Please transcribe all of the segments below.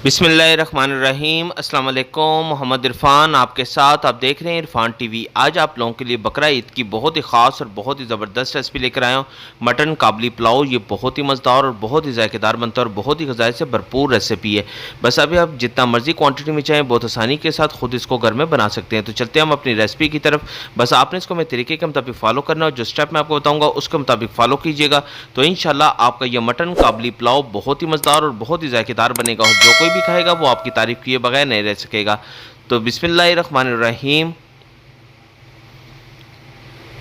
बिस्मिल्लाहिर्रहमानिर्रहीम। अस्सलाम वालेकुम। मोहम्मद इरफान आपके साथ, आप देख रहे हैं इरफान टीवी। आज आप लोगों के लिए बकरा ईद की बहुत ही ख़ास और बहुत ही ज़बरदस्त रेसिपी लेकर आया हूँ। मटन काबली पुलाव। ये बहुत ही मज़ेदार और बहुत ही ज़ायकेदार बनता है और बहुत ही ग़िज़ाई से भरपूर रेसिपी है। बस अभी आप जितना मर्ज़ी क्वान्टिटी में चाहें बहुत आसानी के साथ खुद इसको घर में बना सकते हैं। तो चलते हैं हम अपनी रेसिपी की तरफ। बस आपने इसको मेरे तरीके के मुताबिक फ़ॉलो करना है और जो स्टेप मैं आपको बताऊँगा उसके मुताबिक फ़ॉलो कीजिएगा, तो इंशाल्लाह आपका यह मटन काबली पुलाव बहुत ही मज़ेदार और बहुत ही ज़ायकेदार बनेगा और जो कोई भी खाएगा वो आपकी तारीफ़ किए बगैर नहीं रह सकेगा। तो बिस्मिल्लाहिर्रहमानिर्रहीम।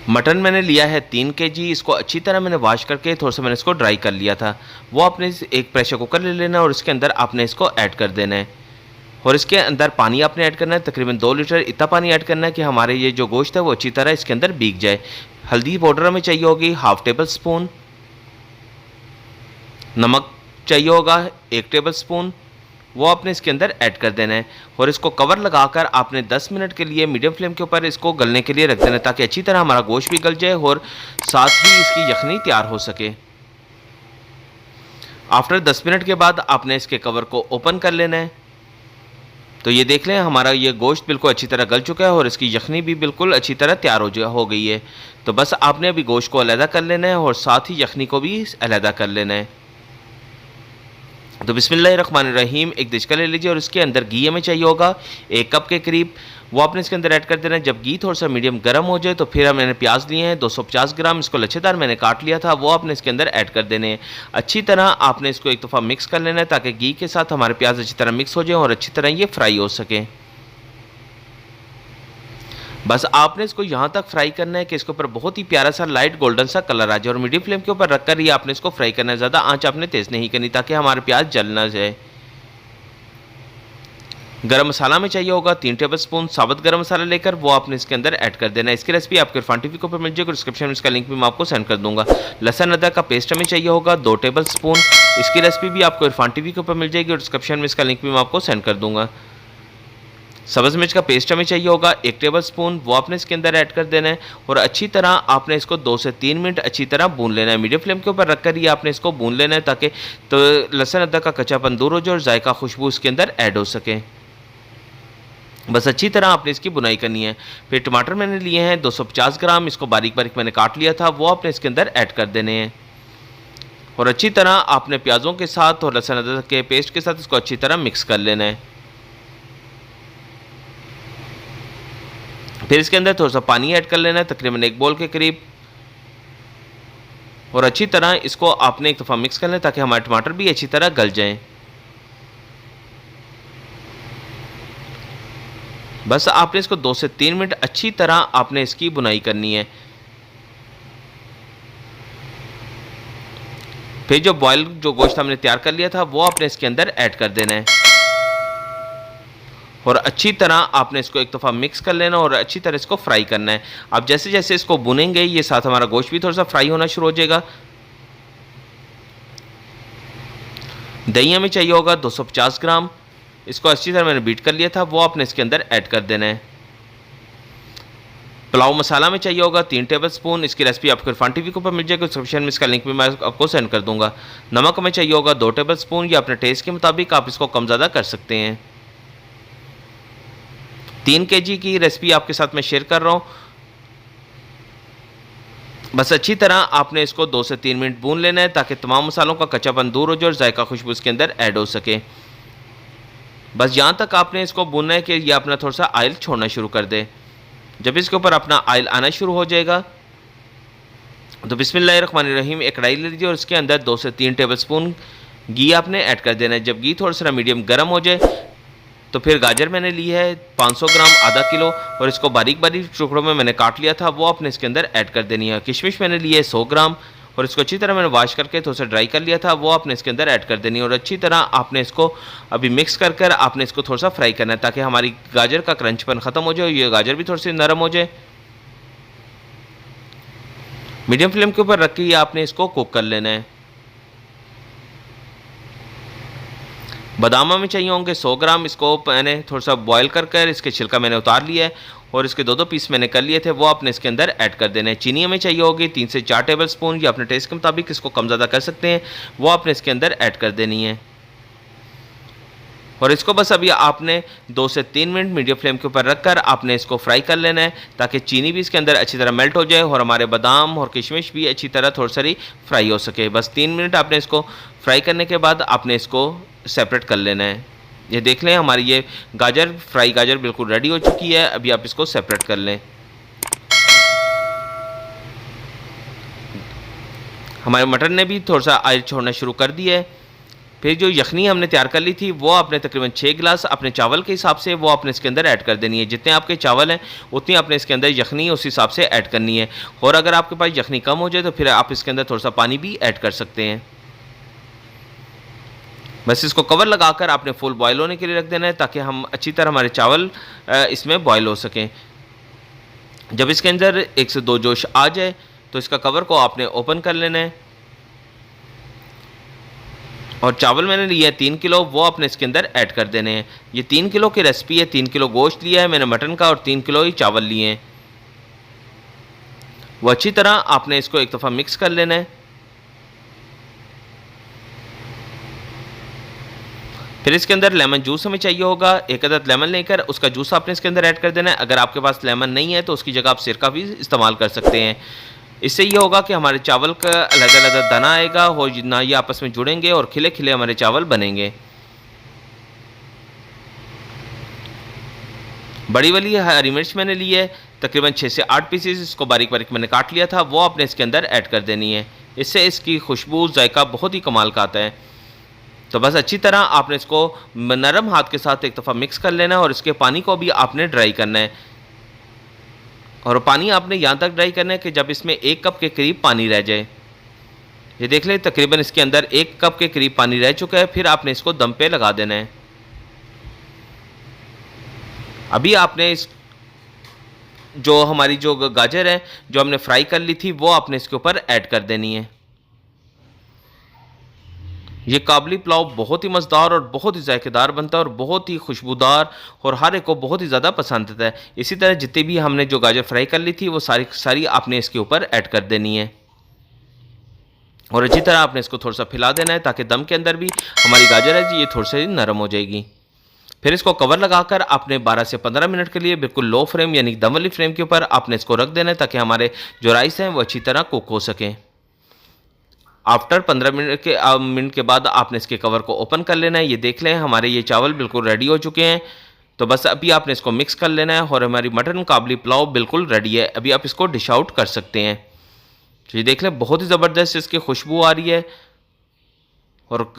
मटन मैंने लिया है 3 केजी। इसको अच्छी तरह मैंने वॉश करके थोड़ा सा मैंने इसको ड्राई कर लिया था। वो आपने एक प्रेशर कुकर ले लेना है और इसके अंदर आपने इसको ऐड कर देना है और इसके अंदर पानी आपने ऐड करना है, तकरीबन 2 लीटर इतना पानी ऐड करना है कि हमारे ये जो गोश्त है वो अच्छी तरह इसके अंदर भीग जाए। हल्दी पाउडर हमें चाहिए होगी हाफ़ टेबल स्पून, नमक चाहिए होगा 1 टेबल स्पून, वो आपने इसके अंदर ऐड कर देना है और इसको कवर लगाकर आपने 10 मिनट के लिए मीडियम फ्लेम के ऊपर इसको गलने के लिए रख देना है ताकि अच्छी तरह हमारा गोश्त भी गल जाए और साथ ही इसकी यखनी तैयार हो सके। आफ्टर 10 मिनट के बाद आपने इसके कवर को ओपन कर लेना है। तो ये देख लें हमारा ये गोश्त बिल्कुल अच्छी तरह गल चुका है और इसकी यखनी भी बिल्कुल अच्छी तरह तैयार हो गई है। तो बस आपने अभी गोश्त को अलहदा कर लेना है और साथ ही यखनी को भी अलहदा कर लेना है। तो बिस्मिल्लाहिर्रहमानिर्रहीम। एक डिशका ले लीजिए और इसके अंदर घी हमें चाहिए होगा 1 कप के करीब। वो आपने इसके अंदर ऐड कर देना है। जब घी थोड़ा सा मीडियम गर्म हो जाए तो फिर मैंने प्याज लिए हैं 250 ग्राम, इसको लच्छेदार मैंने काट लिया था, वो आपने इसके अंदर ऐड कर देने हैं। अच्छी तरह आपने इसको एक दफ़ा मिक्स कर लेना है ताकि घी के साथ हमारे प्याज अच्छी तरह मिक्स हो जाए और अच्छी तरह ये फ्राई हो सके। बस आपने इसको यहाँ तक फ्राई करना है कि इसके ऊपर बहुत ही प्यारा सा लाइट गोल्डन सा कलर आ जाए और मीडियम फ्लेम के ऊपर रखकर ही आपने इसको फ्राई करना है। ज़्यादा आंच आपने तेज़ नहीं करनी ताकि हमारे प्याज जल ना जाए। गरम मसाला में चाहिए होगा 3 टेबल स्पून साबुत गरम मसाला लेकर वो आपने इसके अंदर ऐड कर देना है। इसकी रेसिपी आपके इरफान टीवी के ऊपर मिल जाएगी, डिस्क्रिप्शन में इसका लिंक भी मैं आपको सेंड कर दूंगा। लहसुन अदरक का पेस्ट हमें चाहिए होगा 2 टेबल स्पून। इसकी रेसिपी भी आपको इरफान टीवी के ऊपर मिल जाएगी और डिस्क्रिप्शन में इसका लिंक भी मैं आपको सेंड कर दूंगा। सब्ज़ मिर्च का पेस्ट हमें चाहिए होगा 1 टेबल स्पून, वो आपने इसके अंदर ऐड कर देना है और अच्छी तरह आपने इसको 2 से 3 मिनट अच्छी तरह भून लेना है। मीडियम फ्लेम के ऊपर रखकर ही आपने इसको भून लेना है ताकि तो लहसुन अदरक का कच्चापन दूर हो जाए और जायका खुशबू इसके अंदर ऐड हो सके। बस अच्छी तरह आपने इसकी बुनाई करनी है। फिर टमाटर मैंने लिए हैं 250 ग्राम, इसको बारीक बारीक मैंने काट लिया था, वो आपने इसके अंदर ऐड कर देने हैं और अच्छी तरह आपने प्याज़ों के साथ और लहसुन अदरक के पेस्ट के साथ इसको अच्छी तरह मिक्स कर लेना है। फिर इसके अंदर थोड़ा सा पानी ऐड कर लेना है, तकरीबन 1 बोल के करीब, और अच्छी तरह इसको आपने एक दफ़ा मिक्स कर लें ताकि हमारे टमाटर भी अच्छी तरह गल जाएं। बस आपने इसको 2 से 3 मिनट अच्छी तरह आपने इसकी बुनाई करनी है। फिर जो बॉयल जो गोश्त हमने तैयार कर लिया था वो आपने इसके अंदर ऐड कर देना है और अच्छी तरह आपने इसको एक दफ़ा मिक्स कर लेना और अच्छी तरह इसको फ्राई करना है। अब जैसे जैसे इसको भुनेंगे ये साथ हमारा गोश्त भी थोड़ा सा फ्राई होना शुरू हो जाएगा। दही हमें चाहिए होगा 250 ग्राम, इसको अच्छी तरह मैंने बीट कर लिया था, वो आपने इसके अंदर ऐड कर देना है। पुलाव मसाला में चाहिए होगा 3 टेबल स्पून, इसकी रेसिपी आपको इरफान टीवी के ऊपर मिल जाएगी, डिस्क्रिप्शन में इसका लिंक भी मैं आपको सेंड कर दूंगा। नमक हमें चाहिए होगा 2 टेबल स्पून, या अपने टेस्ट के मुताबिक आप इसको कम ज़्यादा कर सकते हैं। 3 केजी की रेसिपी आपके साथ मैं शेयर कर रहा हूँ। बस अच्छी तरह आपने इसको 2 से 3 मिनट भून लेना है ताकि तमाम मसालों का कच्चापन दूर हो जाए और जायका खुशबू इसके अंदर ऐड हो सके। बस यहाँ तक आपने इसको भूनना है कि ये अपना थोड़ा सा ऑयल छोड़ना शुरू कर दे। जब इसके ऊपर अपना ऑयल आना शुरू हो जाएगा तो बिस्मिल्लाहिर्रहमानिर्रहीम एक कढ़ाई ले लीजिए और इसके अंदर 2 से 3 टेबल स्पून घी आपने ऐड कर देना है। जब घी थोड़ा सा मीडियम गर्म हो जाए तो फिर गाजर मैंने ली है 500 ग्राम, आधा किलो, और इसको बारीक बारीक टुकड़ों में मैंने काट लिया था, वो आपने इसके अंदर ऐड कर देनी है। किशमिश मैंने ली है 100 ग्राम और इसको अच्छी तरह मैंने वॉश करके थोड़ा सा ड्राई कर लिया था, वो आपने इसके अंदर ऐड कर देनी है और अच्छी तरह आपने इसको अभी मिक्स कर कर आपने इसको थोड़ा सा फ्राई करना है ताकि हमारी गाजर का क्रंचपन ख़त्म हो जाए, ये गाजर भी थोड़ी सी नरम हो जाए। मीडियम फ्लेम के ऊपर रख के आपने इसको कुक कर लेना है। बादाम हमें चाहिए होंगे 100 ग्राम, इसको मैंने थोड़ा सा बॉयल कर कर इसके छिलका मैंने उतार लिया है और इसके 2-2 पीस मैंने कर लिए थे, वो आपने इसके अंदर ऐड कर देने हैं। चीनी हमें चाहिए होगी 3 से 4 टेबल स्पून, या अपने टेस्ट के मुताबिक इसको कम ज़्यादा कर सकते हैं, वो आपने इसके अंदर ऐड कर देनी है और इसको बस अभी आपने 2 से 3 मिनट मीडियम फ्लेम के ऊपर रखकर आपने इसको फ्राई कर लेना है, ताकि चीनी भी इसके अंदर अच्छी तरह मेल्ट हो जाए और हमारे बादाम और किशमिश भी अच्छी तरह थोड़ी सारी फ्राई हो सके। बस 3 मिनट आपने इसको फ्राई करने के बाद आपने इसको सेपरेट कर लेना है। ये देख लें हमारी ये गाजर, फ्राई गाजर बिल्कुल रेडी हो चुकी है। अभी आप इसको सेपरेट कर लें। हमारे मटर ने भी थोड़ा सा ऑयल छोड़ना शुरू कर दिया है। फिर जो यखनी हमने तैयार कर ली थी वो आपने तकरीबन 6 गिलास अपने चावल के हिसाब से वो आपने इसके अंदर ऐड कर देनी है। जितने आपके चावल हैं उतनी आपने इसके अंदर यखनी उस हिसाब से ऐड करनी है। और अगर आपके पास यखनी कम हो जाए तो फिर आप इसके अंदर थोड़ा सा पानी भी ऐड कर सकते हैं। बस इसको कवर लगाकर आपने फुल बॉयल होने के लिए रख देना है, ताकि हम अच्छी तरह हमारे चावल इसमें बॉयल हो सकें। जब इसके अंदर 1 से 2 जोश आ जाए तो इसका कवर को आपने ओपन कर लेना है। और चावल मैंने लिया है 3 किलो, वो आपने इसके अंदर ऐड कर देने हैं। ये 3 किलो की रेसिपी है। 3 किलो गोश्त लिया है मैंने मटन का और 3 किलो ही चावल लिए हैं। वो अच्छी तरह आपने इसको एक दफ़ा मिक्स कर लेना है। फिर इसके अंदर लेमन जूस हमें चाहिए होगा। 1 अदद लेमन लेकर उसका जूस आपने इसके अंदर ऐड कर देना है। अगर आपके पास लेमन नहीं है तो उसकी जगह आप सिरका भी इस्तेमाल कर सकते हैं। इससे ये होगा कि हमारे चावल का अलग अलग दाना आएगा और ना ये आपस में जुड़ेंगे और खिले खिले हमारे चावल बनेंगे। बड़ी वाली हरी मिर्च मैंने ली है तकरीबन 6 से 8 पीसेस, इसको बारीक बारीक मैंने काट लिया था, वो आपने इसके अंदर ऐड कर देनी है। इससे इसकी खुशबू जायका बहुत ही कमाल का आता है। तो बस अच्छी तरह आपने इसको नरम हाथ के साथ एक दफ़ा मिक्स कर लेना है और इसके पानी को भी आपने ड्राई करना है। और पानी आपने यहाँ तक ड्राई करना है कि जब इसमें 1 कप के करीब पानी रह जाए। ये देख लें तकरीबन इसके अंदर 1 कप के करीब पानी रह चुका है। फिर आपने इसको दम पे लगा देना है। अभी आपने इस जो हमारी जो गाजर है जो हमने फ्राई कर ली थी वो आपने इसके ऊपर ऐड कर देनी है। ये काबली पुलाव बहुत ही मज़ेदार और बहुत ही जायकेदार बनता है और बहुत ही खुशबूदार और हर एक को बहुत ही ज़्यादा पसंद आता है। इसी तरह जितनी भी हमने जो गाजर फ्राई कर ली थी वो सारी आपने इसके ऊपर ऐड कर देनी है और अच्छी तरह आपने इसको थोड़ा सा फैला देना है, ताकि दम के अंदर भी हमारी गाजर है जी ये थोड़ी सी नरम हो जाएगी। फिर इसको कवर लगाकर आपने 12 से 15 मिनट के लिए बिल्कुल लो फ्लेम यानी दम वाली फ्लेम के ऊपर आपने इसको रख देना है, ताकि हमारे जो राइस हैं वो अच्छी तरह कुक हो सकें। आफ्टर 15 मिनट के बाद आपने इसके कवर को ओपन कर लेना है। ये देख लें हमारे ये चावल बिल्कुल रेडी हो चुके हैं। तो बस अभी आपने इसको मिक्स कर लेना है और हमारी मटन काबली पुलाव बिल्कुल रेडी है। अभी आप इसको डिश आउट कर सकते हैं। तो ये देख लें बहुत ही ज़बरदस्त इसकी खुशबू आ रही है और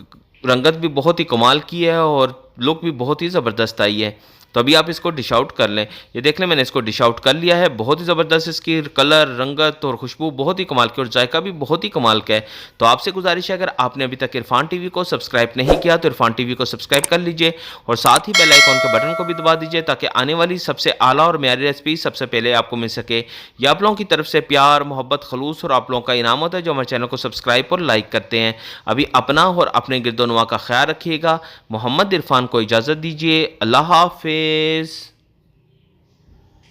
रंगत भी बहुत ही कमाल की है और लुक भी बहुत ही ज़बरदस्त आई है। तो अभी आप इसको डिश आउट कर लें। ये देख लें मैंने इसको डिश आउट कर लिया है। बहुत ही ज़बरदस्त इसकी कलर, रंगत और खुशबू बहुत ही कमाल की और जायका भी बहुत ही कमाल का है। तो आपसे गुजारिश है अगर आपने अभी तक इरफान टीवी को सब्सक्राइब नहीं किया तो इरफान टीवी को सब्सक्राइब कर लीजिए और साथ ही बेल आइकॉन के बटन को भी दबा दीजिए, ताकि आने वाली सबसे आला और म्यारी रेसिपी सबसे पहले आपको मिल सके। ये आप लोगों की तरफ से प्यार, मोहब्बत, खलूस और आप लोगों का इनाम होता है जो हमारे चैनल को सब्सक्राइब और लाइक करते हैं। अभी अपना और अपने गिरदोनवा का ख्याल रखिएगा। मोहम्मद इरफान को इजाज़त दीजिए। अल्लाह हाफिज़।